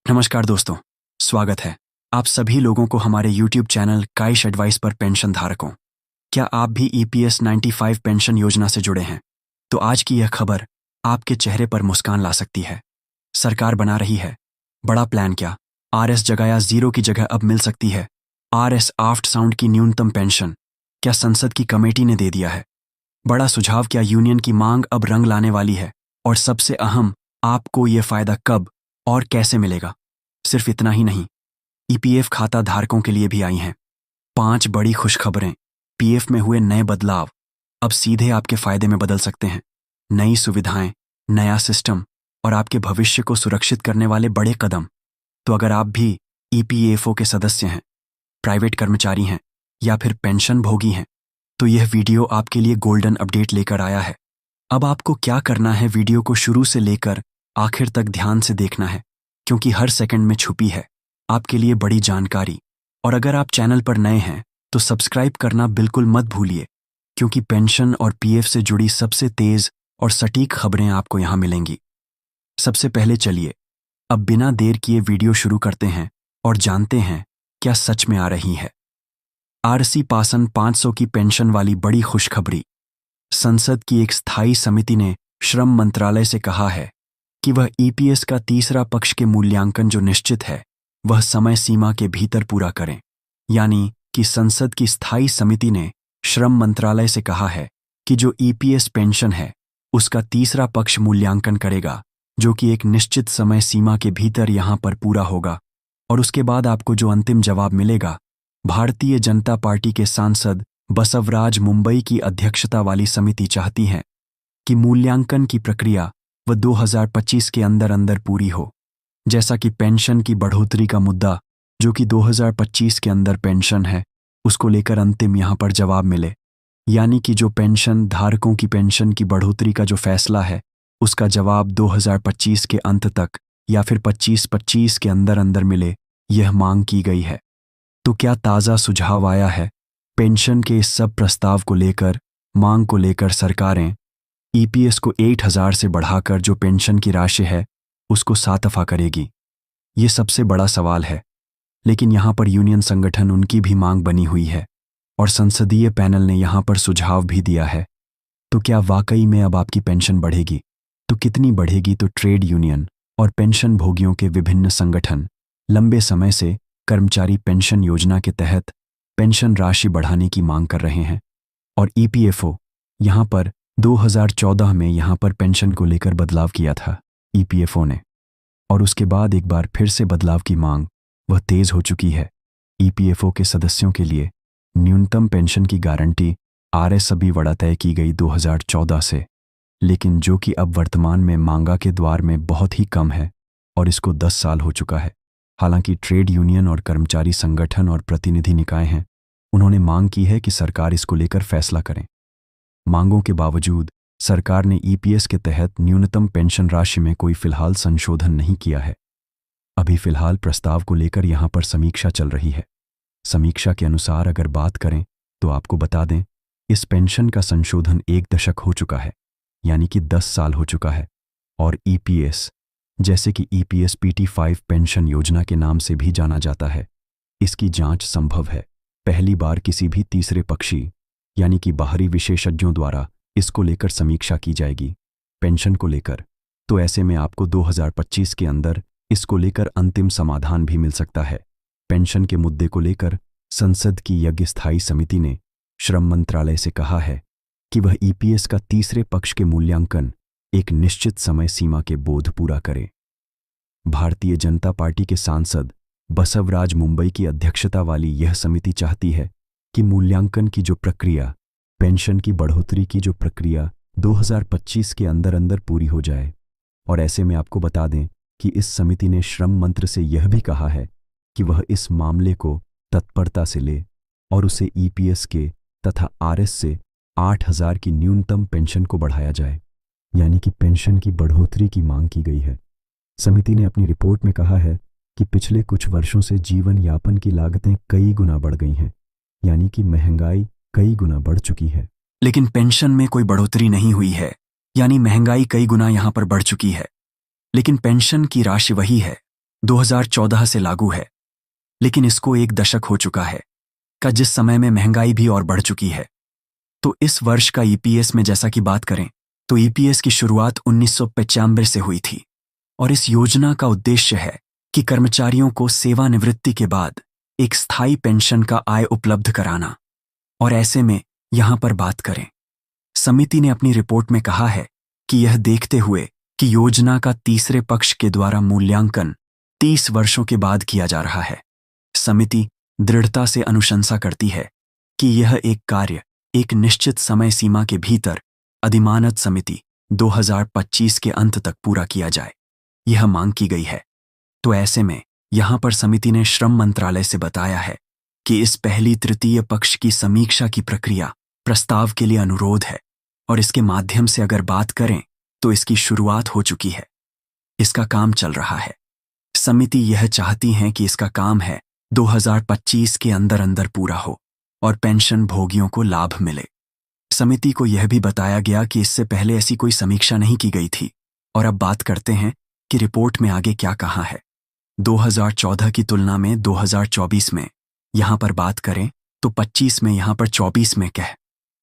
नमस्कार दोस्तों, स्वागत है आप सभी लोगों को हमारे YouTube चैनल काइश एडवाइस पर। पेंशन धारकों, क्या आप भी EPS 95 पेंशन योजना से जुड़े हैं? तो आज की यह खबर आपके चेहरे पर मुस्कान ला सकती है। सरकार बना रही है बड़ा प्लान। क्या RS जगह या जीरो की जगह अब मिल सकती है RS आफ्ट साउंड की न्यूनतम पेंशन? क्या संसद की कमेटी ने दे दिया है बड़ा सुझाव? क्या यूनियन की मांग अब रंग लाने वाली है? और सबसे अहम, आपको यह फायदा कब और कैसे मिलेगा? सिर्फ इतना ही नहीं, EPF खाता धारकों के लिए भी आई हैं 5 बड़ी खुशखबरें। PF में हुए नए बदलाव अब सीधे आपके फायदे में बदल सकते हैं। नई सुविधाएं, नया सिस्टम और आपके भविष्य को सुरक्षित करने वाले बड़े कदम। तो अगर आप भी EPFO के सदस्य हैं, प्राइवेट कर्मचारी हैं या फिर पेंशन भोगी हैं, तो यह वीडियो आपके लिए गोल्डन अपडेट लेकर आया है। अब आपको क्या करना है, वीडियो को शुरू से लेकर आखिर तक ध्यान से देखना है, क्योंकि हर सेकंड में छुपी है आपके लिए बड़ी जानकारी। और अगर आप चैनल पर नए हैं तो सब्सक्राइब करना बिल्कुल मत भूलिए, क्योंकि पेंशन और PF से जुड़ी सबसे तेज और सटीक खबरें आपको यहां मिलेंगी। सबसे पहले चलिए अब बिना देर किए वीडियो शुरू करते हैं और जानते हैं क्या सच में आ रही है RC पासन 500 की पेंशन वाली बड़ी खुशखबरी। संसद की एक स्थायी समिति ने श्रम मंत्रालय से कहा है कि वह EPS का तीसरा पक्ष के मूल्यांकन जो निश्चित है वह समय सीमा के भीतर पूरा करें। यानी कि संसद की स्थायी समिति ने श्रम मंत्रालय से कहा है कि जो EPS पेंशन है उसका तीसरा पक्ष मूल्यांकन करेगा, जो कि एक निश्चित समय सीमा के भीतर यहां पर पूरा होगा। और उसके बाद आपको जो अंतिम जवाब मिलेगा, भारतीय जनता पार्टी के सांसद बसवराज मुंबई की अध्यक्षता वाली समिति चाहती है कि मूल्यांकन की प्रक्रिया वह 2025 के अंदर अंदर पूरी हो। जैसा कि पेंशन की बढ़ोतरी का मुद्दा, जो कि 2025 के अंदर पेंशन है, उसको लेकर अंतिम यहां पर जवाब मिले। यानी कि जो पेंशन धारकों की पेंशन की बढ़ोतरी का जो फैसला है उसका जवाब 2025 के अंत तक या फिर 25 के अंदर अंदर मिले, यह मांग की गई है। तो क्या ताज़ा सुझाव आया है? पेंशन के इस सब प्रस्ताव को लेकर, मांग को लेकर सरकारें EPS को 8,000 से बढ़ाकर जो पेंशन की राशि है उसको 7 करेगी। ये सबसे बड़ा सवाल है। लेकिन यहाँ पर यूनियन संगठन, उनकी भी मांग बनी हुई है और संसदीय पैनल ने यहाँ पर सुझाव भी दिया है। तो क्या वाकई में अब आपकी पेंशन बढ़ेगी? तो कितनी बढ़ेगी? तो ट्रेड यूनियन और पेंशन भोगियों के विभिन्न संगठन लंबे समय से कर्मचारी पेंशन योजना के तहत पेंशन राशि बढ़ाने की मांग कर रहे हैं। और EPFO यहाँ पर 2014 में यहाँ पर पेंशन को लेकर बदलाव किया था EPFO ने, और उसके बाद एक बार फिर से बदलाव की मांग वह तेज हो चुकी है। EPFO के सदस्यों के लिए न्यूनतम पेंशन की गारंटी RS अभी बड़ा तय की गई 2014 से, लेकिन जो कि अब वर्तमान में मांगा के द्वार में बहुत ही कम है और इसको 10 साल हो चुका है। हालांकि ट्रेड यूनियन और कर्मचारी संगठन और प्रतिनिधि निकाय हैं, उन्होंने मांग की है कि सरकार इसको लेकर फैसला करें। मांगों के बावजूद सरकार ने EPS के तहत न्यूनतम पेंशन राशि में कोई फिलहाल संशोधन नहीं किया है। अभी फिलहाल प्रस्ताव को लेकर यहां पर समीक्षा चल रही है। समीक्षा के अनुसार अगर बात करें तो आपको बता दें, इस पेंशन का संशोधन 1 दशक हो चुका है, यानी कि 10 साल हो चुका है। और EPS, जैसे कि EPS PT5 पेंशन योजना के नाम से भी जाना जाता है, इसकी जांच संभव है। पहली बार किसी भी तीसरे पक्षी यानी कि बाहरी विशेषज्ञों द्वारा इसको लेकर समीक्षा की जाएगी पेंशन को लेकर। तो ऐसे में आपको 2025 के अंदर इसको लेकर अंतिम समाधान भी मिल सकता है। पेंशन के मुद्दे को लेकर संसद की यज्ञ स्थायी समिति ने श्रम मंत्रालय से कहा है कि वह EPS का तीसरे पक्ष के मूल्यांकन एक निश्चित समय सीमा के बोध पूरा करे। भारतीय जनता पार्टी के सांसद बसवराज मुंबई की अध्यक्षता वाली यह समिति चाहती है कि मूल्यांकन की जो प्रक्रिया, पेंशन की बढ़ोतरी की जो प्रक्रिया 2025 के अंदर अंदर पूरी हो जाए। और ऐसे में आपको बता दें कि इस समिति ने श्रम मंत्र से यह भी कहा है कि वह इस मामले को तत्परता से ले और उसे EPS के तथा RS से 8,000 की न्यूनतम पेंशन को बढ़ाया जाए। यानी कि पेंशन की बढ़ोतरी की मांग की गई है। समिति ने अपनी रिपोर्ट में कहा है कि पिछले कुछ वर्षों से जीवन यापन की लागतें कई गुना बढ़ गई हैं, यानी कि महंगाई कई गुना बढ़ चुकी है। लेकिन पेंशन में कोई बढ़ोतरी नहीं हुई है, यानी महंगाई कई गुना यहां पर बढ़ चुकी है, लेकिन पेंशन की राशि वही है 2014 से लागू है, लेकिन इसको एक दशक हो चुका है का जिस समय में महंगाई भी और बढ़ चुकी है। तो इस वर्ष का ईपीएस में जैसा कि बात करें तो ईपीएस की शुरुआत 1995 से हुई थी और इस योजना का उद्देश्य है कि कर्मचारियों को सेवानिवृत्ति के बाद एक स्थायी पेंशन का आय उपलब्ध कराना। और ऐसे में यहां पर बात करें, समिति ने अपनी रिपोर्ट में कहा है कि यह देखते हुए कि योजना का तीसरे पक्ष के द्वारा मूल्यांकन 30 वर्षों के बाद किया जा रहा है, समिति दृढ़ता से अनुशंसा करती है कि यह एक कार्य एक निश्चित समय सीमा के भीतर अधिमानत समिति 2025 के अंत तक पूरा किया जाए, यह मांग की गई है। तो ऐसे में यहां पर समिति ने श्रम मंत्रालय से बताया है कि इस पहली तृतीय पक्ष की समीक्षा की प्रक्रिया प्रस्ताव के लिए अनुरोध है और इसके माध्यम से अगर बात करें तो इसकी शुरुआत हो चुकी है, इसका काम चल रहा है। समिति यह चाहती है कि इसका काम है 2025 के अंदर अंदर पूरा हो और पेंशन भोगियों को लाभ मिले। समिति को यह भी बताया गया कि इससे पहले ऐसी कोई समीक्षा नहीं की गई थी। और अब बात करते हैं कि रिपोर्ट में आगे क्या कहा है। 2014 की तुलना में 2024 में यहां पर बात करें तो 25 में यहां पर 24 में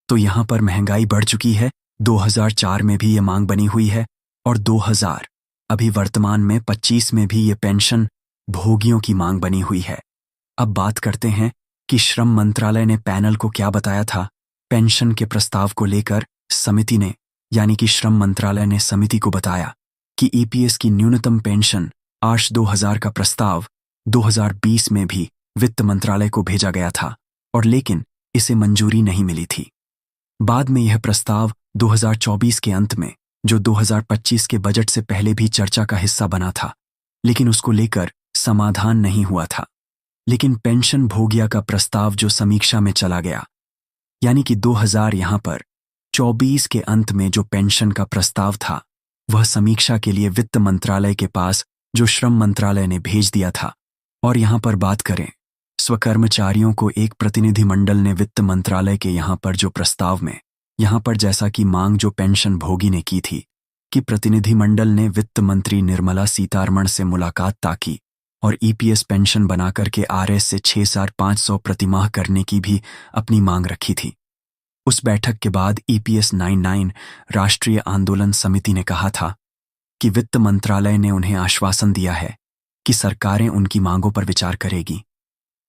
तो यहां पर महंगाई बढ़ चुकी है। 2004 में भी ये मांग बनी हुई है और 2000 अभी वर्तमान में 25 में भी ये पेंशन भोगियों की मांग बनी हुई है। अब बात करते हैं कि श्रम मंत्रालय ने पैनल को क्या बताया था पेंशन के प्रस्ताव को लेकर। समिति ने यानी कि श्रम मंत्रालय ने समिति को बताया कि ईपीएस की न्यूनतम पेंशन आर्श 2000 का प्रस्ताव 2020 में भी वित्त मंत्रालय को भेजा गया था और लेकिन इसे मंजूरी नहीं मिली थी। बाद में यह प्रस्ताव 2024 के अंत में जो 2025 के बजट से पहले भी चर्चा का हिस्सा बना था, लेकिन उसको लेकर समाधान नहीं हुआ था। लेकिन पेंशन भोगिया का प्रस्ताव जो समीक्षा में चला गया, यानी कि 2000 यहां पर 24 के अंत में जो पेंशन का प्रस्ताव था वह समीक्षा के लिए वित्त मंत्रालय के पास जो श्रम मंत्रालय ने भेज दिया था। और यहां पर बात करें स्वकर्मचारियों को एक प्रतिनिधि मंडल ने वित्त मंत्रालय के यहां पर जो प्रस्ताव में यहां पर जैसा कि मांग जो पेंशन भोगी ने की थी कि प्रतिनिधि मंडल ने वित्त मंत्री निर्मला सीतारमण से मुलाकात ताकी और ईपीएस पेंशन बनाकर के आरएस से 6500 प्रतिमाह करने की भी अपनी मांग रखी थी। उस बैठक के बाद ईपीएस 99 राष्ट्रीय आंदोलन समिति ने कहा था कि वित्त मंत्रालय ने उन्हें आश्वासन दिया है कि सरकारें उनकी मांगों पर विचार करेगी।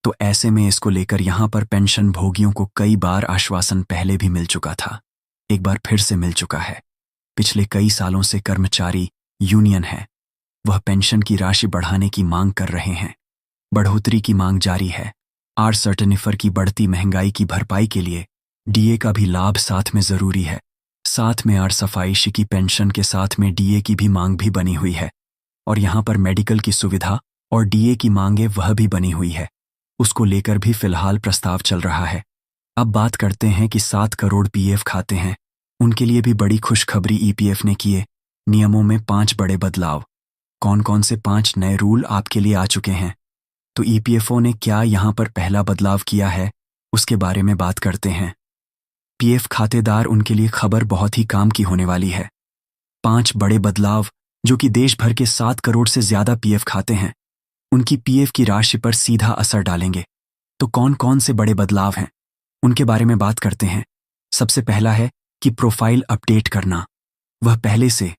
तो ऐसे में इसको लेकर यहां पर पेंशन भोगियों को कई बार आश्वासन पहले भी मिल चुका था, एक बार फिर से मिल चुका है। पिछले कई सालों से कर्मचारी यूनियन है वह पेंशन की राशि बढ़ाने की मांग कर रहे हैं। बढ़ोतरी की मांग जारी है। आर सर्टिनिफर की बढ़ती महंगाई की भरपाई के लिए डीए का भी लाभ साथ में जरूरी है। साथ में आर सफाईशी की पेंशन के साथ में डीए की भी मांग भी बनी हुई है और यहां पर मेडिकल की सुविधा और डीए की मांगे वह भी बनी हुई है, उसको लेकर भी फिलहाल प्रस्ताव चल रहा है। अब बात करते हैं कि 7 करोड़ पीएफ खाते हैं, उनके लिए भी बड़ी खुशखबरी ईपीएफ ने किए। नियमों में 5 बड़े बदलाव। कौन कौन से 5 नए रूल आपके लिए आ चुके हैं, तो ईपीएफओ ने क्या यहां पर पहला बदलाव किया है उसके बारे में बात करते हैं। पीएफ खातेदार उनके लिए खबर बहुत ही काम की होने वाली है। 5 बड़े बदलाव जो कि देश भर के 7 करोड़ से ज्यादा पीएफ खाते हैं उनकी पीएफ की राशि पर सीधा असर डालेंगे। तो कौन कौन से बड़े बदलाव हैं उनके बारे में बात करते हैं। सबसे पहला है कि प्रोफाइल अपडेट करना। वह पहले से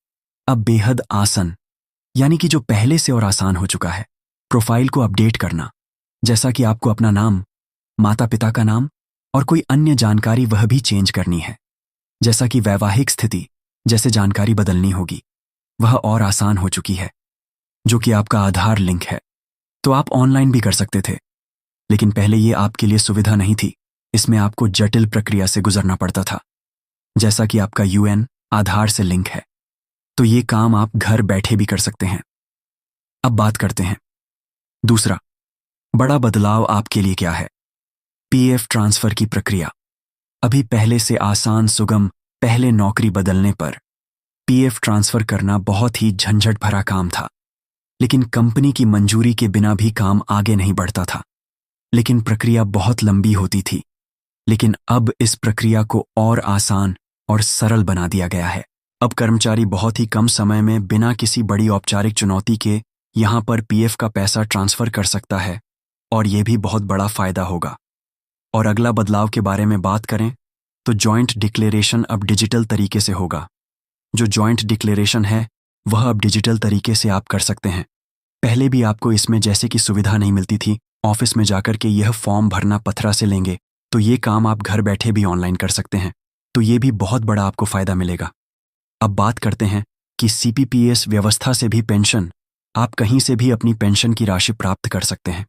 अब बेहद आसान, यानी कि जो पहले से और आसान हो चुका है प्रोफाइल को अपडेट करना, जैसा कि आपको अपना नाम, माता पिता का नाम और कोई अन्य जानकारी वह भी चेंज करनी है, जैसा कि वैवाहिक स्थिति जैसे जानकारी बदलनी होगी, वह और आसान हो चुकी है। जो कि आपका आधार लिंक है तो आप ऑनलाइन भी कर सकते थे, लेकिन पहले ये आपके लिए सुविधा नहीं थी। इसमें आपको जटिल प्रक्रिया से गुजरना पड़ता था। जैसा कि आपका यूएन आधार से लिंक है तो ये काम आप घर बैठे भी कर सकते हैं। अब बात करते हैं दूसरा बड़ा बदलाव आपके लिए क्या है। पीएफ ट्रांसफर की प्रक्रिया। अभी पहले से आसान सुगम पहले नौकरी बदलने पर पीएफ ट्रांसफर करना बहुत ही झंझट भरा काम था, लेकिन कंपनी की मंजूरी के बिना भी काम आगे नहीं बढ़ता था, लेकिन प्रक्रिया बहुत लंबी होती थी। लेकिन अब इस प्रक्रिया को और आसान और सरल बना दिया गया है। अब कर्मचारी बहुत ही कम समय में बिना किसी बड़ी औपचारिक चुनौती के यहाँ पर पीएफ का पैसा ट्रांसफर कर सकता है और ये भी बहुत बड़ा फायदा होगा। और अगला बदलाव के बारे में बात करें तो जॉइंट डिक्लेरेशन अब डिजिटल तरीके से होगा। जो जॉइंट डिक्लेरेशन है वह अब डिजिटल तरीके से आप कर सकते हैं। पहले भी आपको इसमें जैसे कि सुविधा नहीं मिलती थी, ऑफिस में जाकर के यह फॉर्म भरना पथरा से लेंगे, तो ये काम आप घर बैठे भी ऑनलाइन कर सकते हैं। तो ये भी बहुत बड़ा आपको फायदा मिलेगा। अब बात करते हैं कि सीपीपीएस व्यवस्था से भी पेंशन, आप कहीं से भी अपनी पेंशन की राशि प्राप्त कर सकते हैं।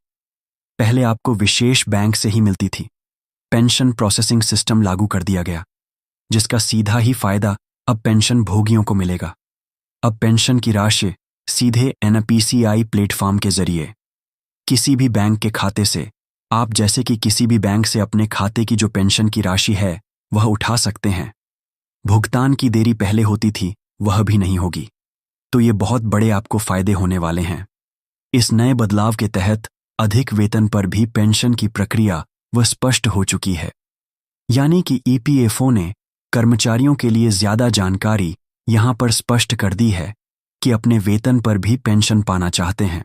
पहले आपको विशेष बैंक से ही मिलती थी। पेंशन प्रोसेसिंग सिस्टम लागू कर दिया गया, जिसका सीधा ही फायदा अब पेंशन भोगियों को मिलेगा। अब पेंशन की राशि सीधे एनपीसीआई प्लेटफॉर्म के जरिए किसी भी बैंक के खाते से, आप जैसे कि किसी भी बैंक से अपने खाते की जो पेंशन की राशि है वह उठा सकते हैं। भुगतान की देरी पहले होती थी, वह भी नहीं होगी। तो ये बहुत बड़े आपको फायदे होने वाले हैं। इस नए बदलाव के तहत अधिक वेतन पर भी पेंशन की प्रक्रिया वह स्पष्ट हो चुकी है। यानी कि ईपीएफओ ने कर्मचारियों के लिए ज्यादा जानकारी यहां पर स्पष्ट कर दी है कि अपने वेतन पर भी पेंशन पाना चाहते हैं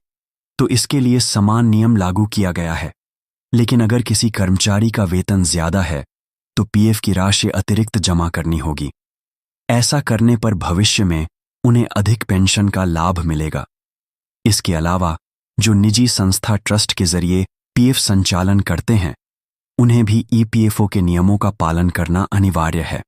तो इसके लिए समान नियम लागू किया गया है। लेकिन अगर किसी कर्मचारी का वेतन ज्यादा है तो पीएफ की राशि अतिरिक्त जमा करनी होगी। ऐसा करने पर भविष्य में उन्हें अधिक पेंशन का लाभ मिलेगा। इसके अलावा जो निजी संस्था ट्रस्ट के जरिए पीएफ संचालन करते हैं, उन्हें भी ईपीएफओ के नियमों का पालन करना अनिवार्य है।